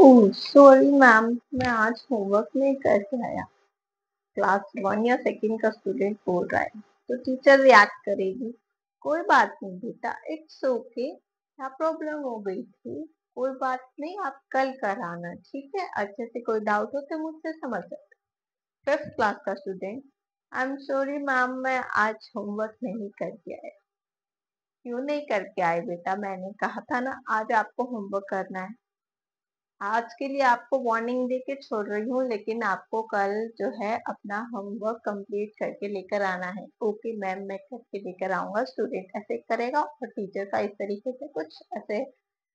Oh sorry ma'am, मैं आज homework नहीं करके आया। क्लास 1 या सेकंड का स्टूडेंट बोल रहा है तो टीचर रिएक्ट करेगी। कोई बात नहीं बेटा, इट्स ओके। क्या प्रॉब्लम हो गई थी? कोई बात नहीं, आप कल कराना, ठीक है? अच्छे से कोई डाउट हो तो मुझसे समझ सकते। फिफ्थ क्लास का student, I am sorry ma'am, मैं आज होमवर्क नहीं करके आया। क्यों नहीं करके आए बेटा? मैंने कहा था ना आज आपको होमवर्क करना है। आज के लिए आपको वार्निंग दे के छोड़ रही हूँ, लेकिन आपको कल जो है अपना होमवर्क कंप्लीट करके लेकर आना है। ओके मैम, मैं करके लेकर आऊंगा। स्टूडेंट ऐसे करेगा और टीचर का इस तरीके से कुछ ऐसे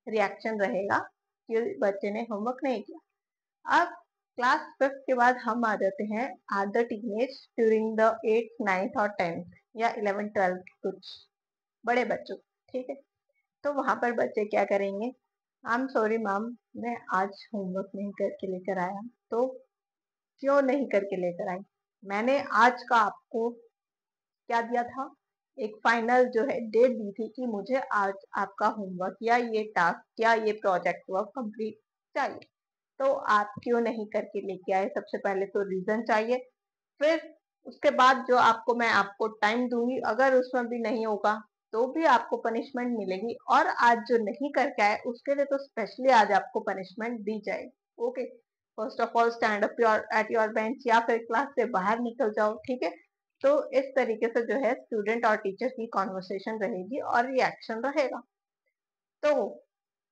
रिएक्शन रहेगा कि बच्चे ने होमवर्क नहीं किया। अब क्लास 5th के बाद हम आ जाते हैं at the teenage during the 8th 9th और 10th या 11th 12th, कुछ बड़े बच्चों, ठीक है? तो वहां पर बच्चे क्या करेंगे? आई एम सॉरी मैम, मैं आज होमवर्क नहीं करके लेकर आया। तो क्यों नहीं करके लेकर आई? मैंने आज का आपको क्या दिया था? एक फाइनल जो है डेट दी थी कि मुझे आज आपका होमवर्क या ये टास्क या ये प्रोजेक्ट वर्क कंप्लीट चाहिए। तो आप क्यों नहीं करके लेके आए? सबसे पहले तो रीजन चाहिए। फिर उसके बाद जो मैं आपको टाइम दूंगी, अगर उसमें भी नहीं होगा तो भी आपको पनिशमेंट मिलेगी, और आज जो नहीं करके आए उसके लिए तो स्पेशली आज आपको पनिशमेंट दी जाएगी। Okay, first of all stand up at your bench या फिर क्लास से बाहर निकल जाओ, ठीक है? तो इस तरीके से जो है स्टूडेंट और टीचर की कॉन्वर्सेशन रहेगी और रिएक्शन रहेगा। तो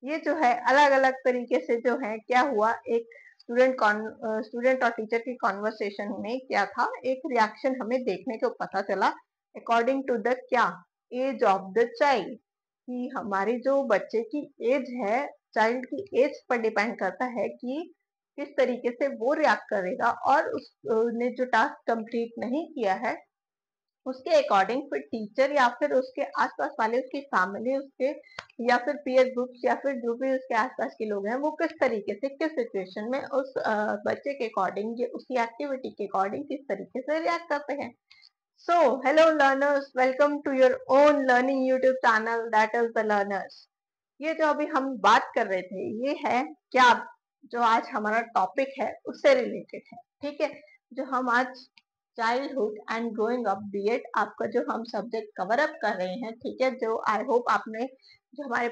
ये जो है अलग अलग तरीके से जो है क्या हुआ, एक स्टूडेंट और टीचर की कॉन्वर्सेशन में क्या था, एक रिएक्शन हमें देखने को पता चला अकॉर्डिंग टू द क्या एज ऑफ द चाइल्ड, कि हमारी जो बच्चे की एज है, चाइल्ड की एज पर डिपेंड करता है कि किस तरीके से वो रिएक्ट करेगा, और उसने जो टास्क कंप्लीट नहीं किया है उसके अकॉर्डिंग फिर टीचर या फिर उसके आसपास वाले, उसकी फैमिली, उसके या फिर पीयर ग्रुप्स या फिर जो भी उसके आसपास के लोग हैं, वो किस तरीके से किस सिचुएशन में उस बच्चे के अकॉर्डिंग या उसकी एक्टिविटी के अकॉर्डिंग किस तरीके से रिएक्ट करते हैं। So hello learners, welcome to your own learning YouTube channel, that is the learners. ये जो अभी हम बात कर रहे थे ये है क्या, जो आज हमारा टॉपिक है उससे रिलेटेड है, ठीक है? जो हम आज childhood and growing up BEd आपका जो हम सब्जेक्ट कवर अप कर रहे हैं, ठीक है? जो आई होप आपने जो हमारे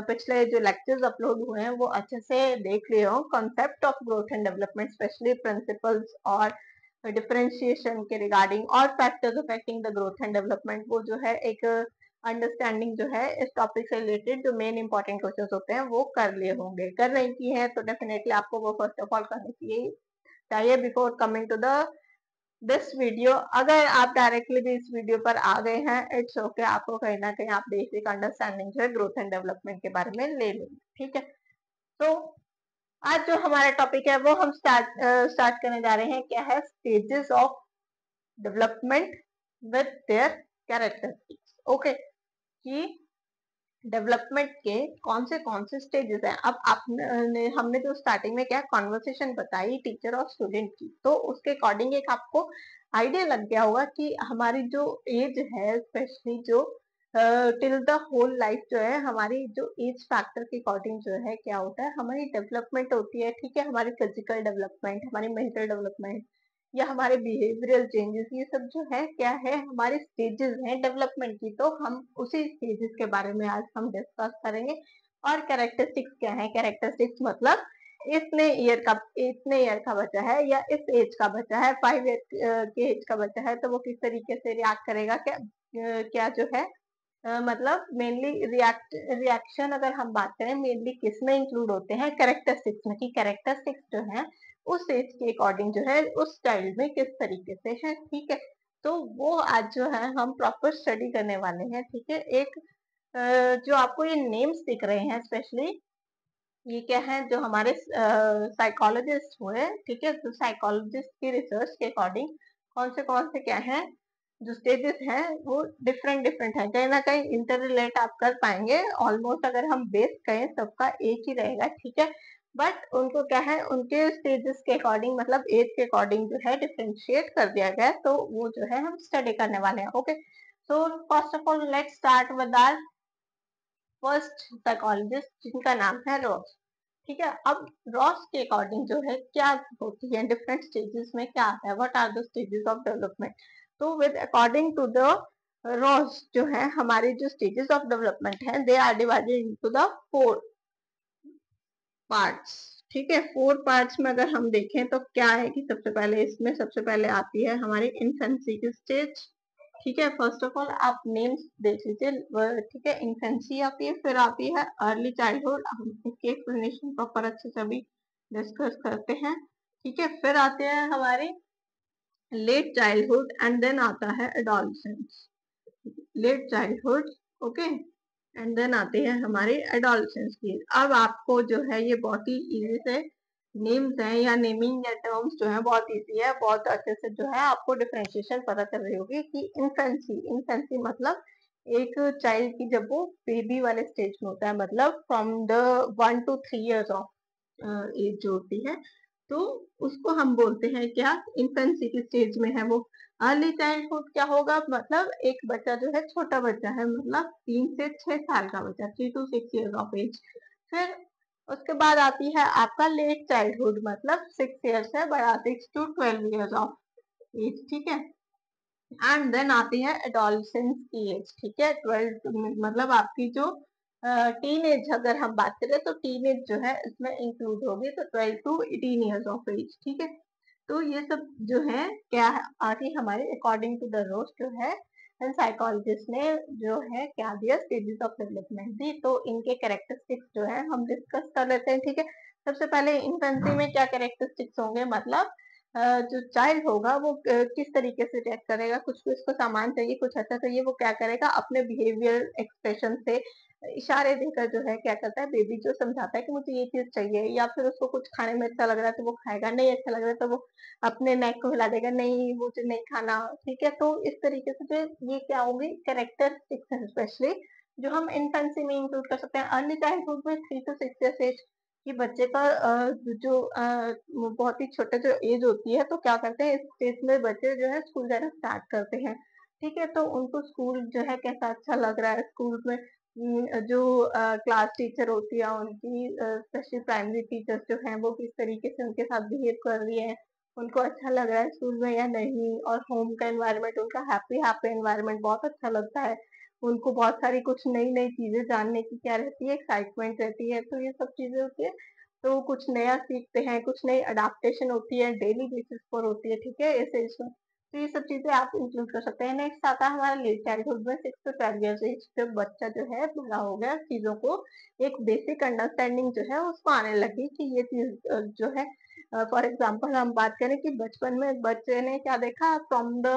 पिछले जो लेक्चर्स अपलोड हुए हैं वो अच्छे से देख लिए हो। Concept of growth and development, specially principles और डिफरेंशिएशन के रिगार्डिंग और factors affecting the growth and development, वो जो है एक अंडरस्टैंडिंग जो है इस टॉपिक से रिलेटेड जो मेन इंपॉर्टेंट क्वेश्चन होते हैं वो कर लिए होंगे। कर नहीं की है तो डेफिनेटली आपको वो फर्स्ट ऑफ ऑल करनी चाहिए before coming to the this video. अगर आप डायरेक्टली भी इस वीडियो पर आ गए हैं, इट्स ओके, आपको कहीं ना कहीं आप बेसिक अंडरस्टैंडिंग जो है ग्रोथ एंड डेवलपमेंट के बारे में ले लेंगे, ठीक है? तो आज जो हमारा टॉपिक है वो हम स्टार्ट करने जा रहे हैं, क्या है? Stages of development with their characteristics. Okay, कि डेवलपमेंट के कौन से स्टेजेस हैं। अब आपने हमने जो स्टार्टिंग में क्या कॉन्वर्सेशन बताई टीचर और स्टूडेंट की, तो उसके अकॉर्डिंग एक आपको आइडिया लग गया होगा कि हमारी जो एज है, स्पेशली जो टिल द होल लाइफ जो है, हमारी जो एज फैक्टर के अकॉर्डिंग जो है क्या होता है, हमारी डेवलपमेंट होती है, ठीक है? हमारी फिजिकल डेवलपमेंट, हमारी मेंटल डेवलपमेंट या हमारे बिहेवियरल चेंजेस, ये सब जो है क्या है, हमारे स्टेजेस हैं डेवलपमेंट की। तो हम उसी स्टेजेस के बारे में आज हम डिस्कस करेंगे। और कैरेक्टरिस्टिक्स क्या है? कैरेक्टरिस्टिक्स मतलब इतने ईयर का बच्चा है या इस एज का बच्चा है, 5 ईयर के एज का बच्चा है, तो वो किस तरीके से रिएक्ट करेगा, क्या जो है मतलब मेनली रिएक्शन अगर हम बात करें मेनली किस में इंक्लूड होते हैं, कैरेक्टरिस्टिक्स में, कि कैरेक्टरिस्टिक्स जो है उस एज के अकॉर्डिंग जो है उस चाइल्ड में किस तरीके से है, ठीक है? तो वो आज जो है हम प्रॉपर स्टडी करने वाले हैं, ठीक है? एक जो आपको ये नेम्स दिख रहे हैं स्पेशली, ये क्या है, जो हमारे साइकोलॉजिस्ट हुए, ठीक है? तो साइकोलॉजिस्ट की रिसर्च के अकॉर्डिंग कौन से क्या है, जो स्टेजेस हैं वो डिफरेंट डिफरेंट है, कहीं ना कहीं इंटर रिलेट आप कर पाएंगे। ऑलमोस्ट अगर हम बेस कहें सबका एक ही रहेगा, ठीक है? बट उनको क्या है, उनके स्टेजेस के अकॉर्डिंग मतलब एज के अकॉर्डिंग जो है डिफ्रेंशिएट कर दिया गया, तो वो जो है हम स्टडी करने वाले हैं। Okay, so first of all let's start with our first psychologist, जिनका नाम है रॉस, ठीक है। अब रॉस के अकॉर्डिंग जो है क्या होती है डिफरेंट स्टेजेस में क्या आता है, what are the stages of development. तो with according to the Ross जो है हमारे जो स्टेजेस ऑफ डेवलपमेंट है they are divided into the 4 parts. ठीक है, 4 पार्ट्स में अगर हम देखें तो क्या है कि सबसे पहले इसमें सबसे पहले आती है हमारी इन्फेंसी की स्टेज। ठीक है, फर्स्ट ऑफ ऑल आप नेम्स देख लीजिए। ठीक है, इन्फेंसी आती है, फिर आती है अर्ली चाइल्डहुड, हम इसकी एक्सप्लेनेशन प्रॉपर अच्छे से अभी डिस्कस करते हैं। ठीक है, फिर आते हैं हमारे लेट चाइल्डहुड एंड देन आता है adolescence. Late childhood, okay, and then आते हैं हमारे एडोलसेंस की। अब आपको जो है ये बहुत ही इजी से नेम्स हैं या नेमिंग या टर्म्स जो है बहुत इजी है, बहुत अच्छे से जो है आपको डिफरेंशिएशन पता चल रही होगी कि इन्फेंसी, इन्फेंसी मतलब एक चाइल्ड की जब वो बेबी वाले स्टेज में होता है, मतलब from the 1 to 3 years of age जो होती है, तो उसको हम बोलते हैं क्या, इन्फेंसी की स्टेज में है वो। अर्ली चाइल्डहुड क्या होगा, मतलब एक बच्चा जो है छोटा बच्चा है, मतलब 3 से 6 साल का बच्चा, 3 to 6 years ऑफ एज। फिर उसके बाद आती है आपका लेट चाइल्डहुड, मतलब 6 years है बड़ा, 6 to 12 years ऑफ एज। ठीक है, एंड देन आती है एडोलसेंस की एज। ठीक है, 12 मतलब आपकी जो टीन एज अगर हम बात करें तो टीन एज जो है इसमें इंक्लूड होगी, तो 12 to 18 years ऑफ एज। ठीक है, तो ये सब जो है क्या है आगे हमारे अकॉर्डिंग टू द रोज जो है साइकोलॉजिस्ट ने जो है क्या दिया, स्टेजेस ऑफ डेवलपमेंट दी। तो इनके कैरेक्टरिस्टिक्स जो है हम डिस्कस कर लेते हैं। ठीक है, सबसे पहले इन्फेंसी में क्या कैरेक्टरिस्टिक्स होंगे, मतलब जो चाइल्ड होगा वो किस तरीके से रिएक्ट करेगा, कुछ भी उसको सामान चाहिए, कुछ अच्छा चाहिए, वो क्या करेगा अपने बिहेवियर एक्सप्रेशन से इशारे देकर जो है क्या करता है, बेबी जो समझाता है कि मुझे ये चीज चाहिए, या फिर उसको कुछ खाने में अच्छा लग रहा है तो वो खाएगा, नहीं अच्छा लग रहा है तो वो अपने नेक को हिला देगा, नहीं मुझे नहीं खाना। ठीक है, तो इस तरीके से जो ये क्या होंगे कैरेक्टरिस्टिक्स है स्पेशली जो हम इन्फेंसी में इंक्लूड कर सकते हैं। अर्ली चाइल्डहुड में 3 to 6 years एज कि बच्चे का जो बहुत ही छोटे जो एज होती है, तो क्या करते हैं इस स्टेज में बच्चे जो है स्कूल जाना स्टार्ट करते हैं। ठीक है, तो उनको स्कूल जो है कैसा अच्छा लग रहा है, स्कूल में जो क्लास टीचर होती है उनकी स्पेशली प्राइमरी टीचर्स जो हैं वो किस तरीके से उनके साथ बिहेव कर रही है, उनको अच्छा लग रहा है स्कूल में या नहीं, और होम का एनवायरनमेंट उनका हैप्पी हैप्पी एनवायरनमेंट बहुत अच्छा लगता है, उनको बहुत सारी कुछ नई नई चीजें जानने की क्या रहती है, एक्साइटमेंट रहती है, तो ये सब चीजें होती है। तो कुछ नया सीखते हैं, कुछ नई अडाप्टेशन होती है, डेली बेसिस पर होती है। ठीक है, इस एज में तो ये सब चीजें आप इंक्लूड कर सकते हैं। नेक्स्ट आता है हमारा लेट चाइल्डहुड में 6 to 12 years एज, जब बच्चा जो है बड़ा हो गया, चीजों को एक बेसिक अंडरस्टैंडिंग जो है उसको आने लगी कि ये चीज जो है, फॉर एग्जाम्पल हम बात करें कि बचपन में बच्चे ने क्या देखा, फ्रॉम द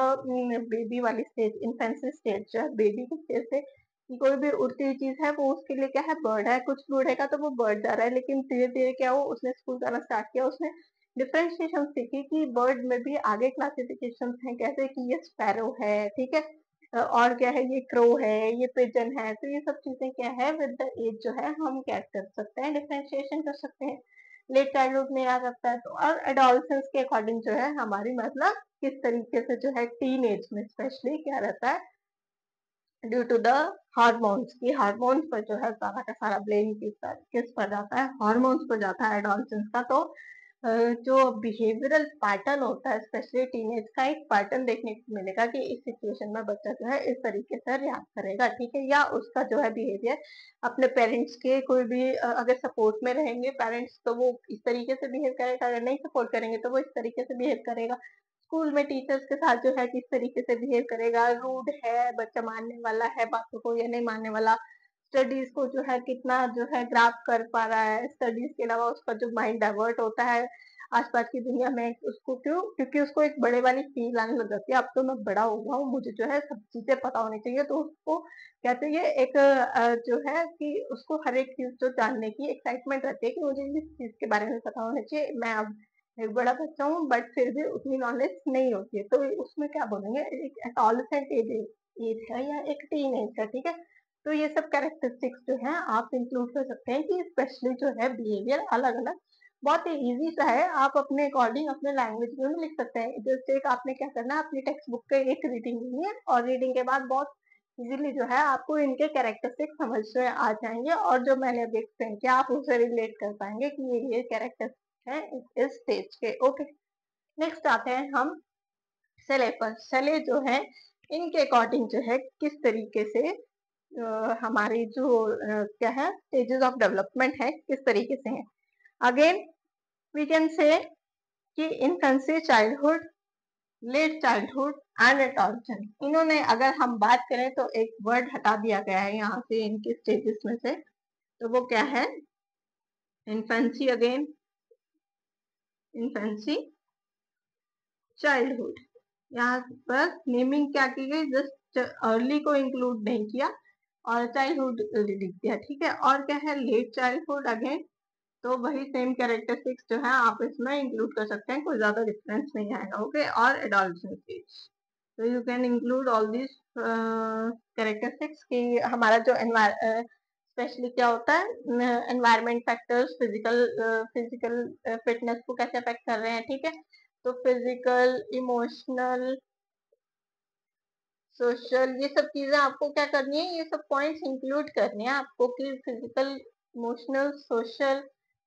बेबी वाली स्टेज, इन्फेंसी स्टेज जो है बेबी की स्टेज से कि कोई भी उड़ती हुई चीज है वो उसके लिए क्या है, बर्ड है, कुछ भी उड़ेगा तो वो बर्ड जा रहा है। लेकिन धीरे धीरे क्या हो, उसने स्कूल जाना स्टार्ट किया, उसने डिफरेंशिएशन सीखी कि बर्ड में भी आगे क्लासिफिकेशन है, कैसे कि ये स्पैरो है, ठीक है, और क्या है, ये क्रो है, ये पिजन है। तो ये सब चीजें क्या है विद द एज जो है हम क्या कर सकते हैं, डिफरेंशिएशन कर सकते हैं। लेट चाइल्डहुड में आ सकता है, तो और एडोलसेंस के अकॉर्डिंग जो है हमारी मतलब किस तरीके से जो है टीन एज में स्पेशली क्या रहता है, ड्यू टू द हार्मोन्स की, हार्मोन्स पर जो है सारा का सारा ब्लेम किस पर जाता है, हार्मोन्स पर जाता है एडोलसेंस का। तो जो बिहेवियरल पैटर्न होता है स्पेशली टीनेज का, एक पैटर्न देखने को मिलेगा कि इस सिचुएशन में बच्चा जो है इस तरीके से रिएक्ट करेगा। ठीक है, या उसका जो है बिहेवियर अपने पेरेंट्स के कोई भी अगर सपोर्ट में रहेंगे पेरेंट्स तो वो इस तरीके से बिहेव करेगा, अगर नहीं सपोर्ट करेंगे तो वो इस तरीके से बिहेव करेगा। स्कूल में टीचर्स के साथ जो है किस तरीके से बिहेव करेगा, रूड है, बच्चा मानने वाला है बातों को या नहीं मानने वाला, स्टडीज को जो है कितना जो है ग्राफ कर पा रहा है, स्टडीज के अलावा उसका जो माइंड डाइवर्ट होता है आसपास की दुनिया में, उसको क्यों, क्योंकि उसको एक बड़े वाली फील आने लग जाती है, अब तो मैं बड़ा हो गया हूँ, मुझे जो है सब चीजें पता होनी चाहिए, तो उसको कहते हैं एक जो है कि उसको हर एक चीज जो जानने की एक्साइटमेंट रहती है कि मुझे इस चीज के बारे में पता होना चाहिए। मैं अब एक बड़ा बच्चा हूँ बट फिर भी उतनी नॉलेज नहीं होती है, तो उसमें क्या बोलेंगे, एक एडोलसेंट एज एज है या एक टीन एज है। ठीक है, तो ये सब कैरेक्टरिस्टिक्स जो है आप इंक्लूड कर सकते हैं कि स्पेशली जो है बिहेवियर अलग अलग, बहुत ही इजी सा है, आप अपने अकॉर्डिंग अपने लैंग्वेज में भी लिख सकते हैं। जस्ट एक आपने क्या करना है, अपनी टेक्स्ट बुक के एक रीडिंग लेनी है और रीडिंग के बाद बहुत इजीली जो है आपको इनके कैरेक्टरिस्टिक समझ में आ जाएंगे और जो मैंने अभी एक्सप्लेन किया आप उसे रिलेट कर पाएंगे कि ये कैरेक्टरिस्टिक है इस स्टेज के। ओके, नेक्स्ट आते हैं हम सेले पर। सेले जो है इनके अकॉर्डिंग जो है किस तरीके से हमारी जो क्या है स्टेजेस ऑफ डेवलपमेंट है किस तरीके से है। अगेन वी कैन से कि infancy, childhood, late childhood and adolescence. इन्होंने अगर हम बात करें तो एक वर्ड हटा दिया गया है यहाँ से इनके स्टेजेस में से, तो वो क्या है इन्फेंसी, अगेन इन्फेंसी, चाइल्डहुड। यहाँ पर नेमिंग क्या की गई, जस्ट अर्ली को इंक्लूड नहीं किया और चाइल्डहुड लिख दिया, ठीक है। और क्या है लेट चाइल्डहुड, अगेन तो वही सेम कैरेक्टरिस्टिक्स जो है आप इसमें इंक्लूड कर सकते हैं, कोई ज्यादा डिफरेंस नहीं आएगा। ओके, और एडोलसेंस स्टेज, तो you can include all this characteristics कि हमारा जो स्पेशली क्या होता है एनवायरमेंट फैक्टर्स फिजिकल फिटनेस को कैसे अफेक्ट कर रहे हैं, ठीक है। तो फिजिकल, इमोशनल, सोशल, ये सब चीजें आपको क्या करनी है, ये सब पॉइंट्स इंक्लूड करनी है आपको कि फिजिकल, इमोशनल, सोशल,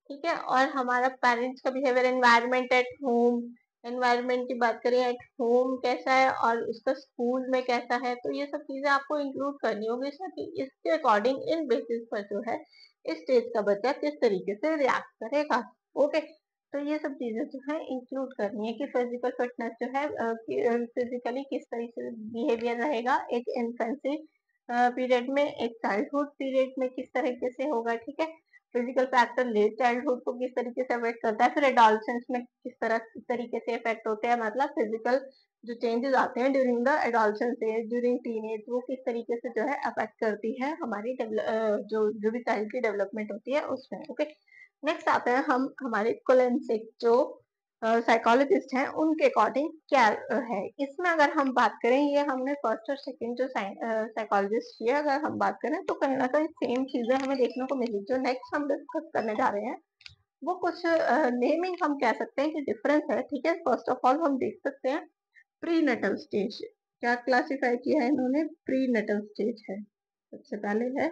ठीक है। और हमारा पेरेंट्स का behaviour, environment at home, environment की बात करें एट होम कैसा है और उसका स्कूल में कैसा है, तो ये सब चीजें आपको इंक्लूड करनी होगी इसके अकॉर्डिंग इन बेसिस पर जो है इस स्टेज का बच्चा किस तरीके से रिएक्ट करेगा। ओके, तो ये सब चीजें जो है इंक्लूड करनी है कि फिजिकल फिटनेस जो है फिजिकली किस तरीके से बिहेवियर रहेगा एक इन्फेंसी पीरियड में, एक चाइल्डहुड पीरियड में किस तरीके से होगा, ठीक है। फिजिकल फैक्टर लेट चाइल्डहुड को किस तरीके से अफेक्ट करता है, फिर एडोलसेंस में किस तरीके से इफेक्ट होते हैं, मतलब फिजिकल जो चेंजेस आते हैं during the adolescence age, during teenage, वो किस तरीके से जो है अफेक्ट करती है हमारी जो भी चाइल्ड की डेवलपमेंट होती है उसमें। ओके, नेक्स्ट आते हैं हम हमारे कोलेंसिक जो साइकोलॉजिस्ट हैं उनके अकॉर्डिंग क्या है इसमें। अगर हम बात करें, ये हमने फर्स्ट और सेकंड जो साइकोलॉजिस्ट किए, अगर हम बात करें तो कहीं ना कहीं सेम चीजें हमें देखने को मिली। जो नेक्स्ट हम डिस्कस करने जा रहे हैं वो कुछ नेमिंग हम कह सकते हैं कि डिफरेंस है, ठीक है। फर्स्ट ऑफ ऑल हम देख सकते हैं प्री नटल स्टेज, क्या क्लासिफाई किया है इन्होंने, प्री नटल स्टेज है सबसे पहले है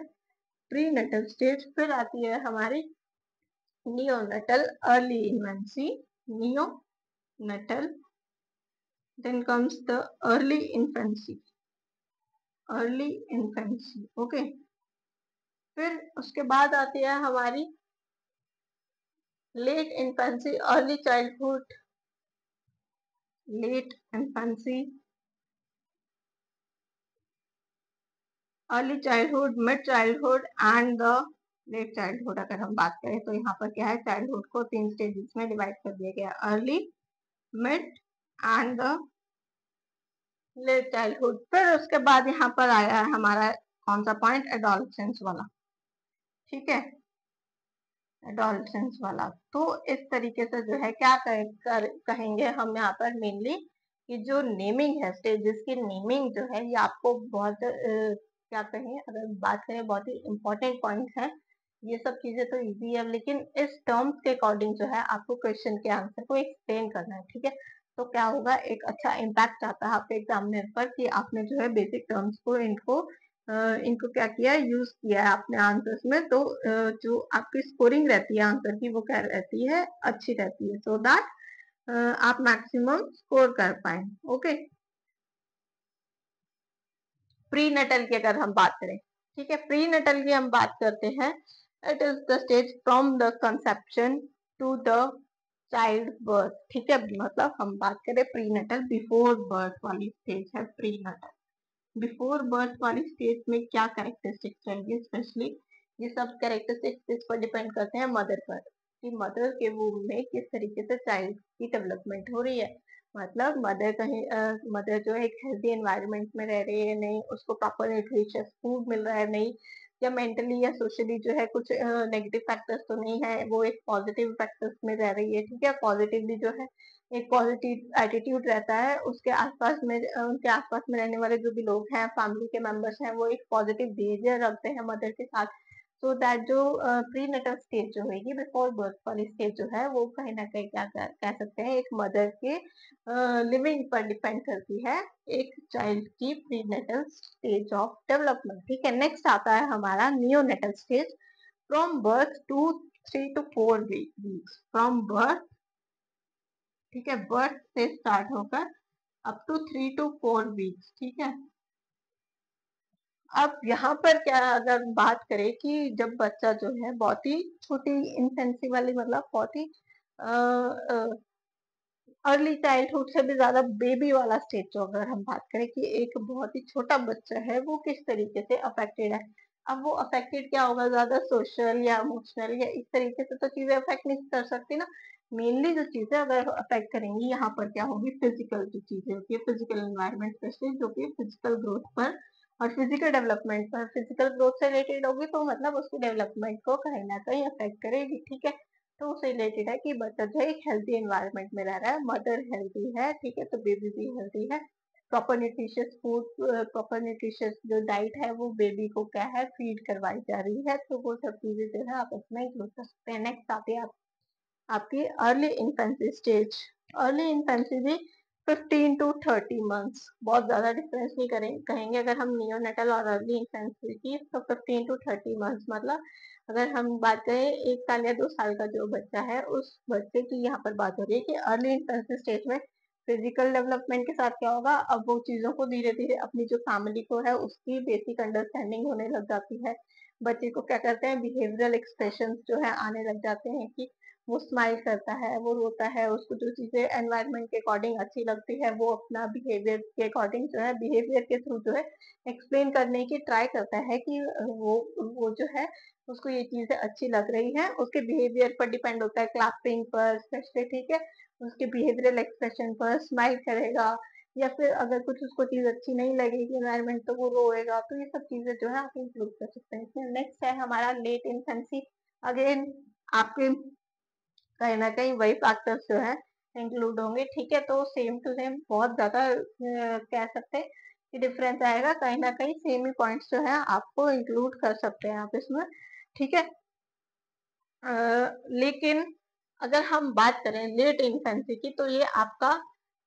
प्री नटल स्टेज, फिर आती है हमारी neonatal early infancy, neonatal, then comes the early infancy, early infancy, okay। फिर उसके बाद आती है हमारी late infancy, early childhood, late infancy, early childhood, mid childhood and the late childhood. अगर हम बात करें तो यहाँ पर क्या है चाइल्डहुड को 3 स्टेजेस में डिवाइड कर दिया गया, early, mid and the late childhood. फिर उसके बाद यहाँ पर आया है हमारा कौन सा पॉइंट, एडोलसेंस वाला, ठीक है, एडोलसेंस वाला। तो इस तरीके से जो है क्या कहेंगे हम यहाँ पर मेनली कि जो नेमिंग है स्टेजेस की नेमिंग जो है ये आपको बहुत क्या कहें, अगर बात करें बहुत ही इंपॉर्टेंट पॉइंट है। ये सब चीजें तो इजी है लेकिन इस टर्म्स के अकॉर्डिंग जो है आपको क्वेश्चन के आंसर को एक्सप्लेन करना है, ठीक है। तो क्या होगा, एक अच्छा इम्पैक्ट आता है आपके एग्जामिनर पर कि आपने जो है बेसिक टर्म्स को इनको क्या किया, यूज किया है अपने आंसर्स में। तो जो आपकी स्कोरिंग रहती है आंसर की वो क्या रहती है, अच्छी रहती है, सो दैट आप मैक्सिमम स्कोर कर पाए। ओके, प्री नटल की अगर हम बात करें, ठीक है, प्री नटल की हम बात करते हैं, it is the stage from the conception to the child birth, ठीक है। मतलब हम बात करें प्री नटल बिफोर बर्थ वाली स्टेज है प्री नटल। बिफोर बर्थ वाली स्टेज में क्या कैरेक्टरिस्टिक्स रहेंगे, स्पेशली ये सब कैरेक्टरिस्टिक्स इस पर डिपेंड करते हैं मदर पर कि मदर के वूम में किस तरीके से चाइल्ड की डेवलपमेंट हो रही है। मतलब मदर कहीं मदर जो है एक हेल्दी एनवायरनमेंट में रह रही है नहीं, उसको प्रॉपर न्यूट्रिशियस फूड मिल रहा है नहीं, या मेंटली या सोशली जो है कुछ नेगेटिव फैक्टर्स तो नहीं है, वो एक पॉजिटिव फैक्टर्स में रह रही है, ठीक है। पॉजिटिवली जो है एक पॉजिटिव एटीट्यूड रहता है, उसके आसपास में उनके आसपास में रहने वाले जो भी लोग हैं फैमिली के मेंबर्स हैं वो एक पॉजिटिव बिहेवियर रखते हैं मदर के साथ। सो दैट जो प्री नेटल स्टेज जो होगी, बिफोर बर्थ वाली स्टेज जो है, वो कहीं ना कहीं क्या कह सकते हैं, एक मदर के लिविंग पर डिपेंड करती है एक चाइल्ड की prenatal stage of development. ठीक है, नेक्स्ट आता है हमारा neonatal stage, from birth to 3 to 4 weeks, from birth, ठीक है, बर्थ से स्टार्ट होकर अप टू 3 to 4 वीक्स। ठीक है, अब यहाँ पर क्या अगर बात करें कि जब बच्चा जो है बहुत ही छोटी इन्फेंसी वाली, मतलब बहुत ही अर्ली चाइल्डहुड से भी ज्यादा बेबी वाला स्टेज, जो अगर हम बात करें कि एक बहुत ही छोटा बच्चा है वो किस तरीके से अफेक्टेड है। अब वो अफेक्टेड क्या होगा, ज्यादा सोशल या इमोशनल या इस तरीके से तो चीजें अफेक्ट नहीं कर सकती ना। मेनली जो चीजें अगर अफेक्ट करेंगी यहाँ पर क्या होगी, फिजिकल जो चीजें होती है, फिजिकल एनवायरमेंट स्पेशली जो कि फिजिकल ग्रोथ पर और फिजिकल डेवलपमेंट पर, फिजिकल ग्रोथ से रिलेटेड होगी तो मतलब उसकी डेवलपमेंट को कहीं ना कहीं अफेक्ट करेगी। ठीक है, तो उससे रिलेटेड है कि बच्चा जो है एक हेल्थी एनवायरनमेंट में रह रहा है, मदर हेल्थी है, ठीक है, तो बेबी भी हेल्थी है, proper nutritious food, proper nutritious जो डाइट है वो बेबी को क्या है फीड करवाई जा रही है, तो वो सब चीजें जो है आप उसमें इंक्लूड कर सकते हैं। नेक्स्ट आती है आपकी early infancy stage. Early infancy भी 15 to 30 मंथ्स, बहुत ज्यादा डिफरेंस नहीं कहेंगे अगर हम नियोनेटल और अर्ली इन्फेंसी की, तो 15 to 30 मंथ्स मतलब अगर हम बात करें 1 साल या 2 साल का जो बच्चा है उस बच्चे की यहाँ पर बात हो रही है कि अर्ली इन्फेंसी स्टेज में फिजिकल डेवलपमेंट के साथ क्या होगा, अब वो चीजों को धीरे धीरे अपनी जो फैमिली को है उसकी बेसिक अंडरस्टैंडिंग होने लग जाती है। बच्चे को क्या करते हैं, बिहेवियरल एक्सप्रेशन जो है आने लग जाते हैं कि वो स्माइल करता है, वो रोता है, उसको जो चीजें एनवायरनमेंट के अकॉर्डिंग अच्छी लगती है वो अपना बिहेवियर के अकॉर्डिंग जो है, बिहेवियर के थ्रू जो है एक्सप्लेन करने की ट्राई करता है कि वो जो है उसको ये चीजें अच्छी लग रही है, उसके बिहेवियर पर डिपेंड होता है, क्लैपिंग पर स्पेशली, ठीक है, उसके बिहेवियरल एक्सप्रेशन पर स्माइल करेगा, या फिर अगर कुछ उसको चीज अच्छी नहीं लगेगी एनवायरनमेंट तो वो रोएगा, तो ये सब चीजें जो है आप इंक्लूड कर सकते हैं इसमें। नेक्स्ट है हमारा लेट इन्फेंसी। अगेन आपके कहीं ना कहीं वही फैक्टर्स जो है इंक्लूड होंगे। ठीक है, तो सेम टू सेम बहुत ज्यादा कह सकते हैं कि डिफरेंस आएगा, कहीं ना कहीं सेम ही पॉइंट्स जो है आपको इंक्लूड कर सकते हैं आप इसमें। ठीक है, लेकिन अगर हम बात करें लेट इन्फेंसी की, तो ये आपका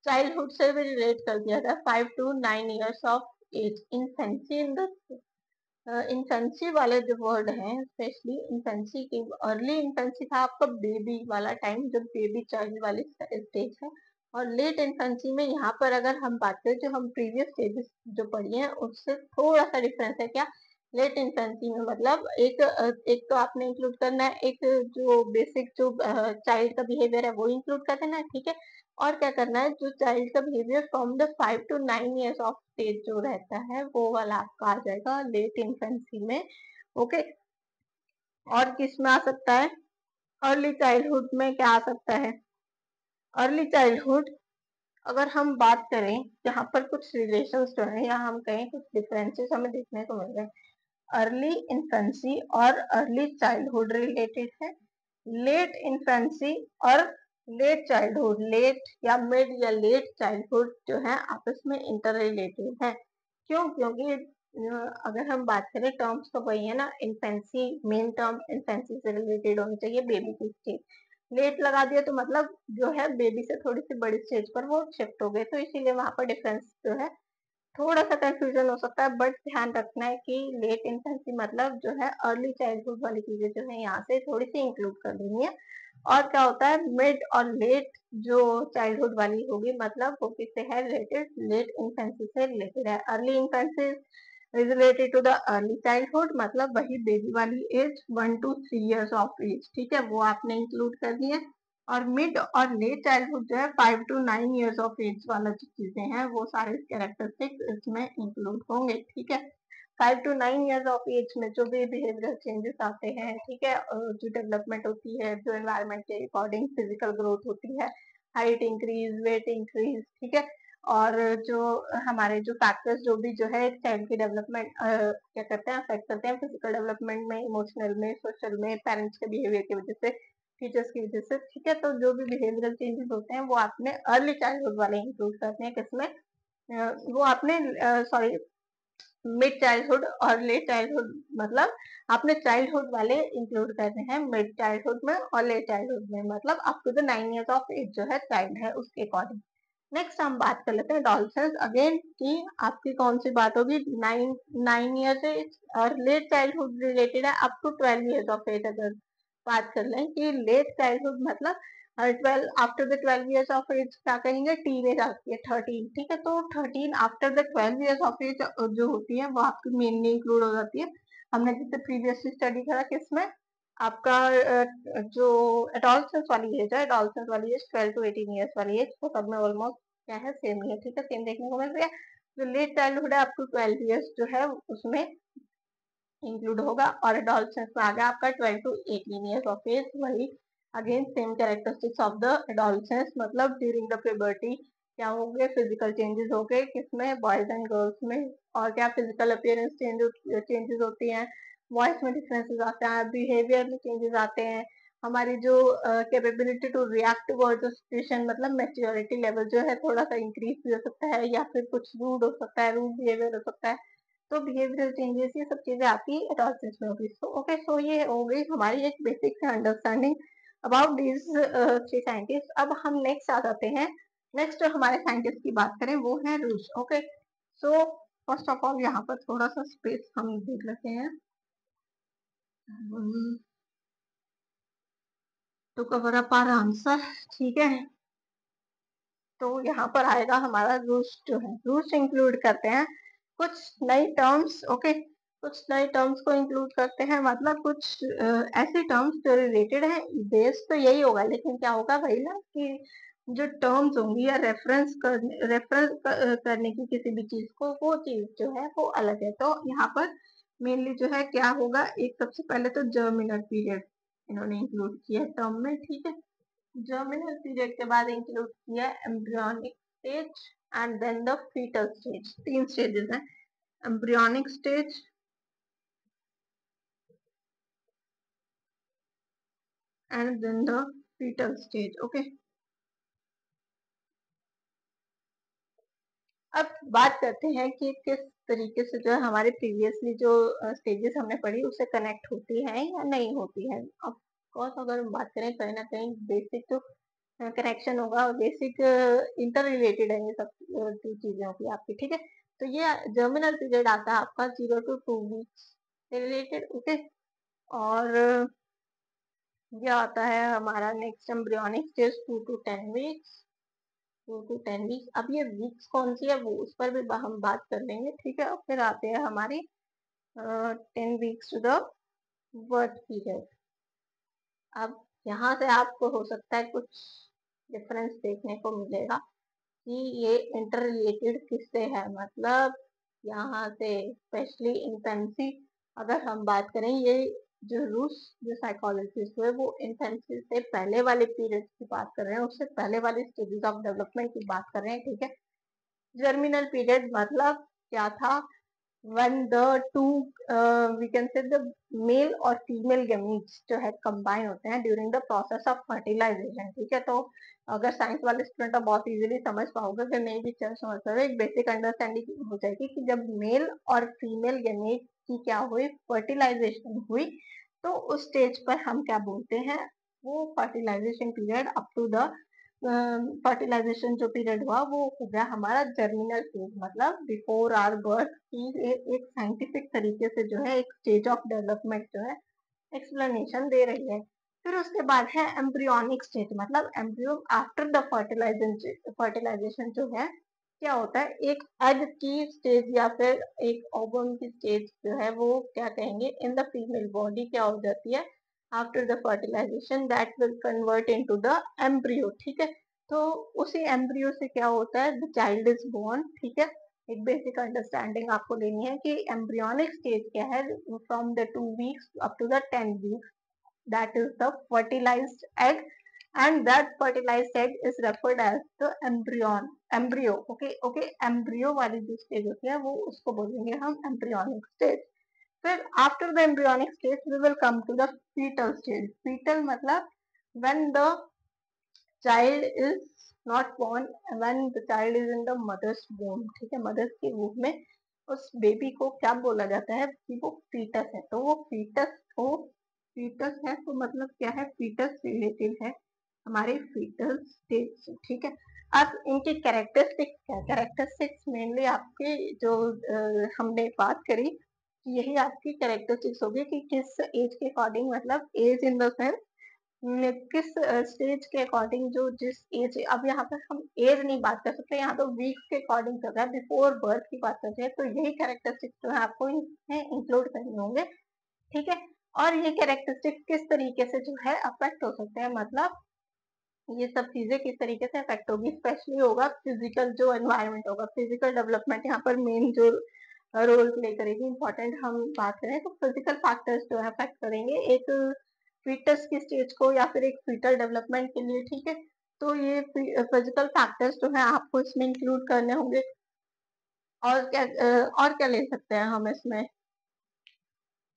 चाइल्डहुड से भी रिलेट कर दिया था, 5 to 9 years of age. Infancy in the infancy वाले जो वर्ड हैं, स्पेशली इन्फेंसी की, अर्ली इन्फेंसी था आपका बेबी वाला टाइम, जब बेबी चाइल्ड वाली स्टेज है, और लेट इन्फेंसी में यहाँ पर अगर हम बात करें जो हम प्रीवियस स्टेजेस जो पढ़ी हैं उससे थोड़ा सा डिफरेंस है। क्या, लेट इन्फेंसी में मतलब एक तो आपने इंक्लूड करना है, एक जो बेसिक जो चाइल्ड का बिहेवियर है वो इंक्लूड कर देना है। ठीक है, और क्या करना है, जो चाइल्ड का behaviour from the 5 to 9 years of stage जो रहता है वो वाला आपका आ जाएगा लेट इन्फेंसी में। ओके, और किस में आ सकता है, अर्ली चाइल्डहुड में क्या आ सकता है, अर्ली चाइल्डहुड अगर हम बात करें यहाँ पर कुछ रिलेशंस जो है या हम कहें कुछ डिफरेंसेस हमें देखने को मिल रहे हैं। अर्ली इन्फेंसी और अर्ली चाइल्डहुड रिलेटेड है, लेट इन्फेंसी और लेट चाइल्डहुड, लेट या मिड या लेट चाइल्डहुड जो है आपस में इंटर रिलेटेड है। क्यों, क्योंकि अगर हम बात करें टर्म्स तो वही है ना, इन्फेंसी मेन टर्म इन्फेंसी से रिलेटेड होनी चाहिए, बेबी की स्टेज। लेट लगा दिया तो मतलब जो है बेबी से थोड़ी सी बड़ी स्टेज पर वो शिफ्ट हो गए, तो इसीलिए वहां पर डिफरेंस जो है थोड़ा सा कंफ्यूजन हो सकता है, बट ध्यान रखना है कि लेट इन्फेंसी मतलब जो है अर्ली चाइल्डहुड वाली चीजें जो है यहाँ से थोड़ी सी इंक्लूड कर देनी है। और क्या होता है, मिड और लेट जो चाइल्डहुड वाली होगी मतलब वो किससे है रिलेटेड, लेट इन्फेंसी से रिलेटेड है। Early infancy is related to the early childhood, मतलब वही बेबी वाली age 1 to 3 years of age. ठीक है, वो आपने इंक्लूड कर दिया। और मिड और लेट चाइल्डहुड जो है 5 to 9 years ऑफ एज वाला जो चीजें हैं वो सारे कैरेक्टरिस्टिक्स इसमें इंक्लूड होंगे। ठीक है, 5 to 9 years ऑफ एज में जो भी बिहेवियरल चेंजेस आते हैं, ठीक है, जो डेवलपमेंट होती है, जो एनवायरनमेंट के अकॉर्डिंग फिजिकल ग्रोथ होती है, हाइट इंक्रीज, वेट इंक्रीज, ठीक है, और जो हमारे जो फैक्टर्स जो भी जो है चाइल्ड की डेवलपमेंट क्या करते हैं, अफेक्ट करते हैं फिजिकल डेवलपमेंट में, इमोशनल में, सोशल में, पेरेंट्स के बिहेवियर की वजह से, टीचर्स की वजह से। ठीक है, तो जो भी बिहेवियरल चेंजेस होते हैं वो आपने अर्ली चाइल्डहुड वाले इंक्लूड करते हैं किसमें, वो आपने सॉरी मिड चाइल्डहुड और लेट चाइल्डहुड, मतलब आपने चाइल्डहुड वाले इंक्लूड करने हैं मिड चाइल्डहुड में और लेट चाइल्डहुड में, मतलब up to the 9 years of age जो है चाइल्ड है उसके अकॉर्डिंग। नेक्स्ट हम बात कर लेते हैं एडोलसेंस अगेन कि आपकी कौन सी बात होगी, 9 years एज और लेट चाइल्डहुड रिलेटेड है up to 12 years of age. अगर बात कर लें कि लेट चाइल्डहुड मतलब 12 after the 12 years of age क्या कहेंगे, टीन एज आती है 13, ठीक है। तो 13 after the 12 years of age जो होती है वो आपकी मेनली इंक्लूड हो जाती है। हमने जैसे प्रीवियसली स्टडी करा किसमें, आपका जो एडोलसेंस वाली एज है, एडोलसेंस वाली एज 12 to 18 years वाली एज, तो सब में ऑलमोस्ट क्या है, सेम ही है, ठीक है, सेम देखने को मिल रही है। जो लेट चाइल्डहुड है अप टू 12 years जो है उसमें इंक्लूड होगा, और एडोलसेंस में आ गया आपका 12 to 18 years ऑफ एज, वही again same characteristics of the adolescence, मतलब ड्यूरिंग द प्यूबर्टी क्या हो गए, फिजिकल चेंजेस हो गए किसमें, बॉयज एंड गर्ल्स में, और क्या फिजिकल अपीयरेंस चेंजेस होती हैं, वॉइस में डिफरेंसेस आते हैं, बिहेवियर में चेंजेस आते हैं, हमारी जो capability to react towards the situation, मतलब मैच्योरिटी लेवल जो है थोड़ा सा इंक्रीज भी हो सकता है, या फिर कुछ रूड हो सकता है, रूड बिहेवियर हो सकता है। तो बिहेवियरल चेंजेस ये सब चीजें आती है एडोलसेंस में होगी। सो ओके, सो ये हो गई हमारी एक basic understanding about this three scientist. अब हम नेक्स्ट आ जाते हैं, नेक्स्ट जो हमारे साइंटिस्ट की बात करें वो है रूस। Okay, so first of all यहाँ पर थोड़ा सा स्पेस हम देख लेते हैं to cover up our answer, ठीक है। तो यहाँ पर आएगा हमारा रूस जो है, रूस इंक्लूड करते हैं कुछ नई टर्म्स। ओके, कुछ नए टर्म्स को इंक्लूड करते हैं, मतलब कुछ ऐसे टर्म्स जो रिलेटेड है, बेस तो यही होगा लेकिन क्या होगा वही ना कि जो टर्म्स होंगी या रेफरेंस करने की किसी भी चीज को, वो चीज जो है वो अलग है। तो यहाँ पर मेनली जो है क्या होगा, एक सबसे पहले तो जर्मिनल पीरियड इन्होंने इंक्लूड किया टर्म में, ठीक है। जर्मिनल पीरियड के बाद इंक्लूड किया embryonic stage and then the foetal stage, तीन स्टेजेस हैं, embryonic stage, and then the foetal stage. Okay, अब बात करते हैं कि किस तरीके से जो है हमारे प्रीवियसली जो स्टेजेस हमने पढ़ी उससे कनेक्ट होती है या नहीं होती है। अब कोर्स अगर हम बात करें कहीं ना कहीं बेसिक तो कनेक्शन होगा, और बेसिक इंटर रिलेटेड है ये सब टू चीजें होगी आपकी, ठीक है। तो ये जर्मिनल पीरियड आता है आपका 0 to 2 weeks से रिलेटेड, ओके। और ये आता है हमारा next embryonic stage 2 to 10 weeks, 2 to 10 weeks। अब ये वीक्स कौन सी है वो उस पर भी हम बात कर लेंगे, ठीक है। और फिर आते हैं हमारी 10 weeks to the birth period. अब यहाँ से आपको हो सकता है कुछ डिफरेंस देखने को मिलेगा कि ये इंटर रिलेटेड किससे है, मतलब यहाँ से स्पेशली इन्फेंसी अगर हम बात करें, ये जो रूस जो साइकोलॉजिस्ट हुए वो इन्फेंसी से पहले वाले पीरियड की बात कर रहे हैं, उससे पहले वाले स्टेजेस ऑफ डेवलपमेंट की बात कर रहे हैं, ठीक है। जर्मिनल पीरियड मतलब क्या था, when the two we can say the male और फीमेल gametes जो है कंबाइन होते हैं during the process of fertilisation, ठीक है। तो अगर साइंस वाले स्टूडेंट तो बहुत इजीली समझ पाओगे, फिर नहीं भी समझ पाओगे, एक बेसिक अंडरस्टैंडिंग हो जाएगी कि जब मेल और फीमेल गेमेट की क्या हुई, फर्टिलाइजेशन हुई, तो उस स्टेज पर हम क्या बोलते हैं, वो fertilisation period up to the fertilisation जो पीरियड हुआ वो हो गया हमारा जर्मिनल फेज, मतलब बिफोर आर बर्थ की एक साइंटिफिक तरीके से जो है एक स्टेज ऑफ डेवलपमेंट जो है एक्सप्लेनेशन दे रही है। फिर उसके बाद है एम्ब्रियोनिक स्टेज, मतलब एम्ब्रियो आफ्टर द फर्टिलाइजेशन जो है क्या होता है, एक एग की स्टेज या फिर एक ओवम की स्टेज जो है वो क्या कहेंगे इन द फीमेल बॉडी क्या हो जाती है after the fertilisation, that will convert into the embryo, ठीक है। तो उसी एम्ब्रियो से क्या होता है, द चाइल्ड इज बोर्न, ठीक है। एक बेसिक अंडरस्टैंडिंग आपको लेनी है कि एम्ब्रियोनिक स्टेज क्या है, from the 2 weeks up to the 10 weeks, that is the fertilized egg, and that fertilized egg is referred as the embryo, okay, embryo वाली जो स्टेज होती है वो उसको बोलेंगे हम embryonic stage। फिर after the embryonic stage we will come to the foetal stage. Foetal मतलब when the child is not born, when the child is in the mother's womb, ठीक है, मदर्स के वूम में उस बेबी को क्या बोला जाता है कि वो फीटस है। तो वो फीटस है तो मतलब क्या है, फीटस रिलेटिव है हमारे फीटल स्टेज से, ठीक है। अब इनके कैरेक्टरिस्टिक्स क्या, कैरेक्टरिस्टिक्स मेनली आपके जो हमने बात करी कि यही आपकी कैरेक्टरिस्टिक्स होगी कि किस एज के अकॉर्डिंग, मतलब एज इन द सेंस किस स्टेज के अकॉर्डिंग, जो जिस एज, अब यहाँ पर हम एज नहीं बात कर सकते, यहाँ तो वीक के अकॉर्डिंग चल रहा है, बिफोर बर्थ की बात कर रहे हैं, तो यही कैरेक्टरिस्टिक्स जो है आपको इसमें इंक्लूड करने होंगे, ठीक है। और ये कैरेक्टरिस्टिक्स किस तरीके से जो है अफेक्ट हो सकते हैं, मतलब ये सब चीजें किस तरीके से अफेक्ट होगी, स्पेशली होगा फिजिकल जो एनवायरनमेंट होगा, फिजिकल डेवलपमेंट यहाँ पर मेन जो रोल प्ले करेगी, इंपॉर्टेंट हम बात करें तो फिजिकल फैक्टर्स जो है अफेक्ट करेंगे एक फीटस की स्टेज को या फिर एक फीटल डेवलपमेंट के लिए, ठीक है। तो ये फिजिकल फैक्टर्स जो है आपको इसमें इंक्लूड करने होंगे। और क्या ले सकते हैं हम इसमें,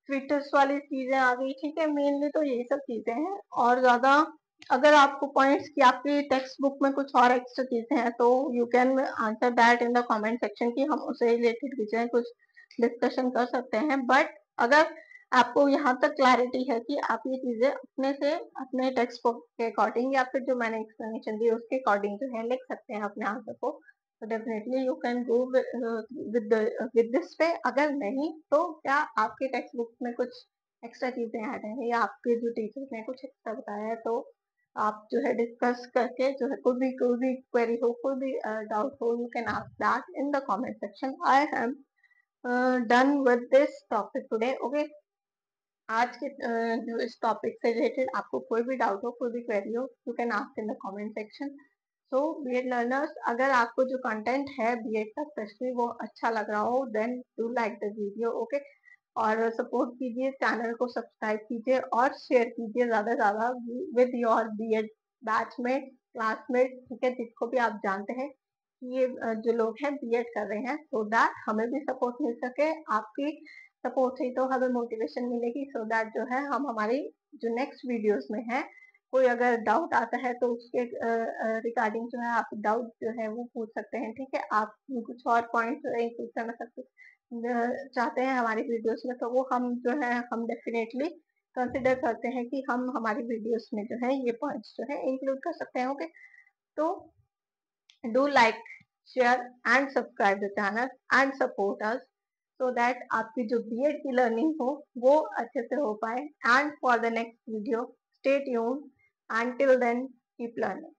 फीटस वाली चीजें आ गई, ठीक है, मेनली तो यही सब चीजें हैं। और ज्यादा अगर आपको पॉइंट्स की आपकी टेक्स्ट बुक में कुछ और एक्स्ट्रा चीजें हैं तो you can answer that in the comment section की हम उससे रिलेटेड चीजें कुछ डिस्कशन कर सकते हैं। बट अगर आपको यहाँ तक क्लैरिटी है कि आप ये चीजें अपने से अपने टेक्स्ट बुक के अकॉर्डिंग या फिर जो मैंने एक्सप्लेनेशन दी उसके अकॉर्डिंग जो है लिख सकते हैं अपने आंसर को, तो definitely you can go with this way. अगर नहीं तो क्या आपके टेक्स्ट बुक में कुछ एक्स्ट्रा चीजें ऐड है या आपके जो टीचर्स ने कुछ एक्स्ट्रा बताया है, तो आप जो है डिस्कस करके जो है कोई भी क्वेरी हो, कोई भी डाउट हो, you can ask that in the comment section. I am done with this topic today, okay. आज के जो इस टॉपिक से रिलेटेड आपको कोई भी डाउट हो, कोई भी क्वेरी हो, you can ask in the comment section. So BEd learners, अगर आपको जो कंटेंट है बीएड का स्पेशली वो अच्छा लग रहा हो, then do like the video, okay. और सपोर्ट कीजिए, चैनल को सब्सक्राइब कीजिए और शेयर कीजिए ज्यादा से ज्यादा with your BEd batchmate, classmate, ठीक है, जिसको भी आप जानते हैं कि ये जो लोग हैं बीएड कर रहे हैं, सो दैट हमें भी सपोर्ट मिल सके। आपकी सपोर्ट से तो हमें मोटिवेशन मिलेगी, सो दैट जो है हम हमारी जो नेक्स्ट वीडियोस में है, कोई अगर डाउट आता है तो उसके रिगार्डिंग जो है आप डाउट जो है वो पूछ सकते हैं, ठीक है। आप कुछ और पॉइंट पूछ करना सकते चाहते हैं हमारी वीडियोस में, तो वो हम जो है हम डेफिनेटली कंसिडर करते हैं कि हम हमारी वीडियोस में जो है ये पॉइंट्स जो है इंक्लूड कर सकते हैं, ओके। तो do like, share and subscribe the channel and support us, so that आपकी जो बीएड की लर्निंग हो वो अच्छे से हो पाए। And for the next video stay tuned, until then keep learning.